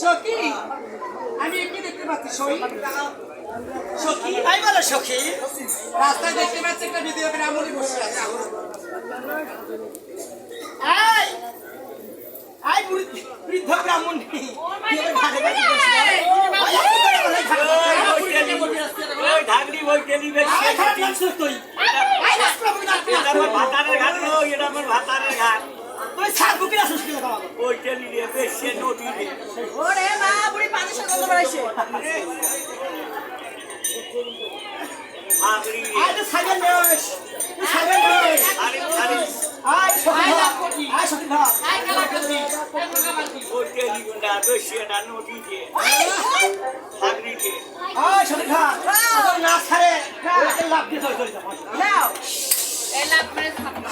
সখী আমি কি দেখতে পাচ্ছি সই সখী ভাই বলো সখী রাস্তায় দেখতে পাচ্ছি একটা ভিডিও করে আমলি বসে আছে আই আই বৃদ্ধ ব্রাহ্মণ ঢাকনি বই টেলিবে ভাতারের ঘাট এটা আমার ভাতারের ঘাট তুই সার বুকির আসিস কি কথা ওই টেলিবে বেশি নদী ওরে মা বুড়ি পানি সাথে কথা বলাইছে আগড়ি আই তো সাইকেল নেস তুই সাইকেল নেস আই সখী ভাই আই কালা কান্দি ওই টেলিগুন্ডা বেশি এটা নদীতে আগড়িতে আই সখী ভাই তোর না ছাড়ে ওকে লাভ দিয়ে ধরে দাও নাও এই লাভ করে থাকবা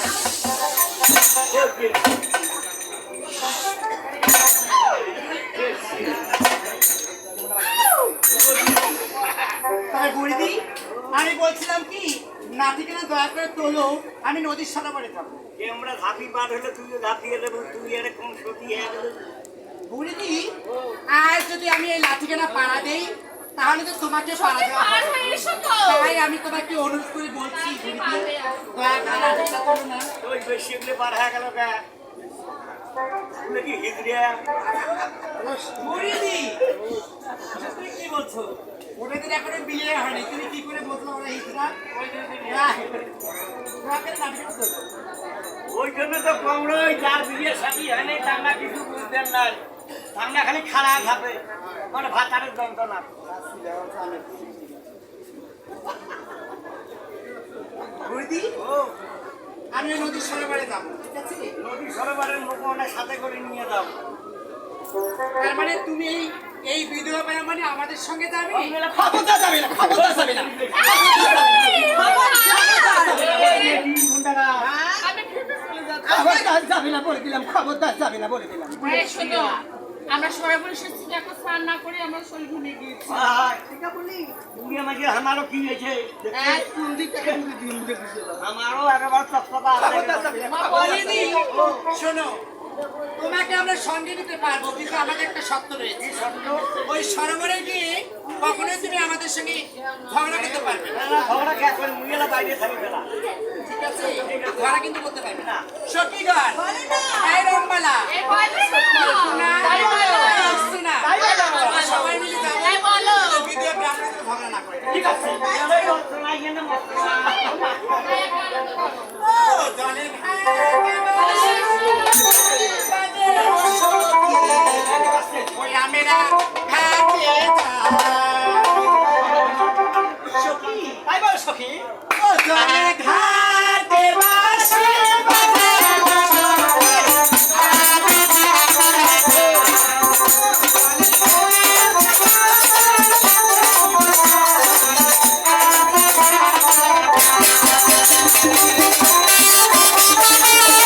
তবে বুড়িদি আমি বলছিলাম কি নাতিকে না দয়া করে তোলো আমি নদীর সরোবরে যাবো আমরা ঝাঁপি পার হলে তুইও ঝাঁপ দিয়ে দেবো তুই এরকম সতী হয়ে গেলে বুড়িদি আর যদি আমি এই লাঠিকে না পাড়া দেই তাহলে তো তোমাকে পাড়া দেওয়া পার হবে হয়ে এসো তো তাই আমি তোমাকে অনুরোধ করে বলছি বুড়িদি দয়া করে লাঠিটা তোলো না ওই বেশি এগুলো পার হয়ে গেল গা এগুলো কি হিজড়িয়া বুড়িদি তুমি কি বলছো ওদের এখনো বিয়ে হয়নি তুমি কি করে বলছো ওরা হিজড়া দয়া করে লাঠিটা তোলো ওই জন্য তো কমরই যার বিয়ে সাথী হয়নি তাঙ্গা কিছু বুঝতেন না তাঙ্গা খালি খাড়া খাবে মানে ভাতারের যন্ত্রণা বুড়িদি ও আমি ওই নদীর সরোবরে যাবো ঠিক আছে নদী সরোবরের লোক অনেক সাথে করে নিয়ে যাও তার মানে তুমি এই বিধবা মেয়ে মানে আমাদের সঙ্গে যাবে খবরদার যাবে না খবরদার যাবে না আমি খেতে চলে যাচ্ছি খবরদার যাবে না বলে দিলাম খবরদার যাবে না বলে দিলাম এই শোনো আমরা সরাসরি এসেছি এখন স্নান না করে আমরা শরীর ঘুমিয়ে গিয়েছি ঠিক আছে বলি দুনিয়া মাঝে আমারও কি হয়েছে কোন দিক থেকে তুমি দিন দেখে আমারও একবার চকচকা আছে মা বলেনি শোনো তোমাকে আমরা সঙ্গে নিতে পারবো কিন্তু আমাদের একটা শর্ত রয়েছে ওই সরোবরে গিয়ে কখনোই তুমি আমাদের সঙ্গে ঝগড়া করতে পারবে না খবরটা খেয়ে করে মুইলা বাইরে থাকবে না ঠিক আছে ঝগড়া কিন্তু করতে পারবে না সত্যিকার এই রংবালা এই বলো না তাই বলো আসছে না আমরা সবাই মিলে যাবো এই বলো বিধবা ব্রাহ্মণের সাথে ঝগড়া না করে ঠিক আছে ও জলে ওই আমেরা ঘাটে সখী তাই বল সখী ও জলে ঘাটে বাসে Thank you.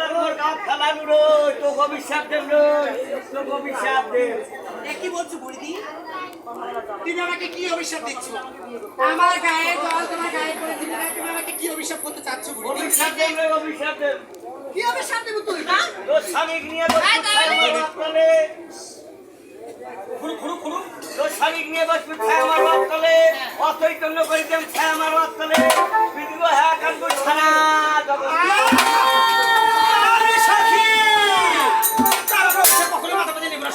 এবার মোর গাঁত খালানু রই তো অভিশাপ দেন রই তো অভিশাপ দেন এ কি বলছো বুড়িদি? তুমি আমাকে কি অভিশাপ দিচ্ছ? আমার গায়ে জল তোমার গায়ে পড়ে দিলে না, তুমি আমাকে কি অভিশাপ করতে চাচ্ছ বুড়িদি? অভিশাপ দেন রই অভিশাপ দেন কি অভিশাপ দেব তুই না? তোর স্বামী নিয়ে বসবি ছায়া আমার রক্তলে তোর স্বামী নিয়ে বসবি ছায়া আমার রক্তলে অচৈতন্য করে দেন ছায়া আমার রক্তলে বিদিব হ্যাঁ কানবো ছাড়া জগৎ আরে সখী! তার অবশ্য কখনো মাথা পেতে নেব না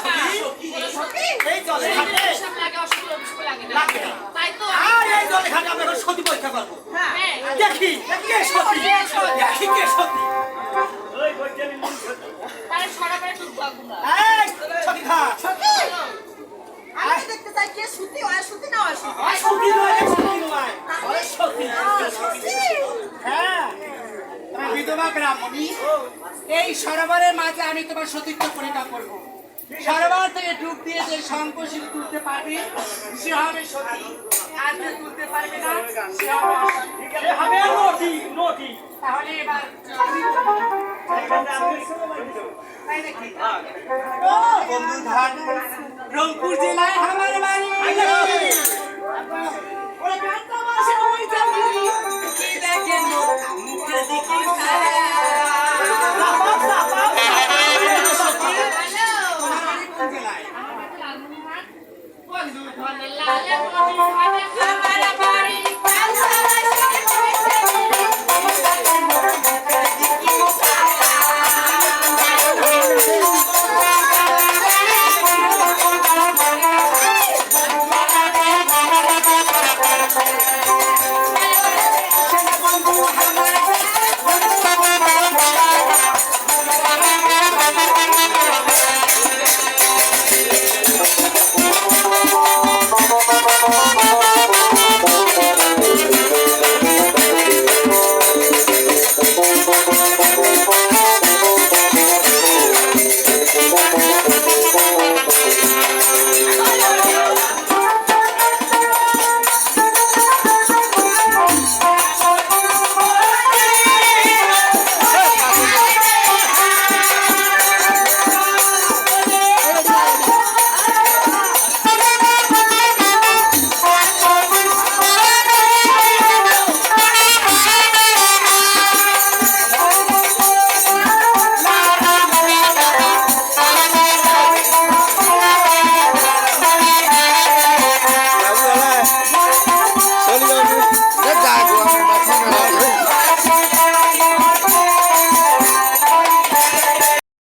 সখী। এই জলে ঘাটে অভিশাপ লাগে, অভিশাপ লাগে না। লাগে না। তাই তো আর এই জলে ঘাটে আমরা এখন সতী পরীক্ষা করবো। হ্যাঁ। দেখি কে সতী, দেখি কে সতী। ওই বৈজ্ঞানিক মন সত্যি তাহলে সরাবরে ডুববো আগুন। এই সতী খা। আমি দেখতে চাই কে সুতি হয় সুতি না হয় সুতি আর সতী নয়, এ সতী নয়। ওই সতী। সুতি হ্যাঁ। তোমার বিধবা ব্রাহ্মণী, এই সরোবরের মাঝে আমি তোমার সতীত্ব পরীক্ষা করবো। সরোবর থেকে ডুব দিয়ে যে শঙ্কশিল তুলতে পারবে সে হবে সতী, আর যে তুলতে পারবে না সে হবে অসতী। ঠিক আছে হবে নটি নটি তাহলে এবার আমি তাই নাকি? ও বন্ধু ধান, রংপুর জেলায় আমার বাড়ি। ওরে কাঁচা বাসের ওই যাবি, কি দেখেন মোর মুখের দিকে ছায়া। চাপাও, চাপাও, সতী। হ্যালো। তোমার বাড়ি কোন জেলায়? আমার কাছে লালমনিরহাট। বন্ধু ধনে লালে মনিহাট।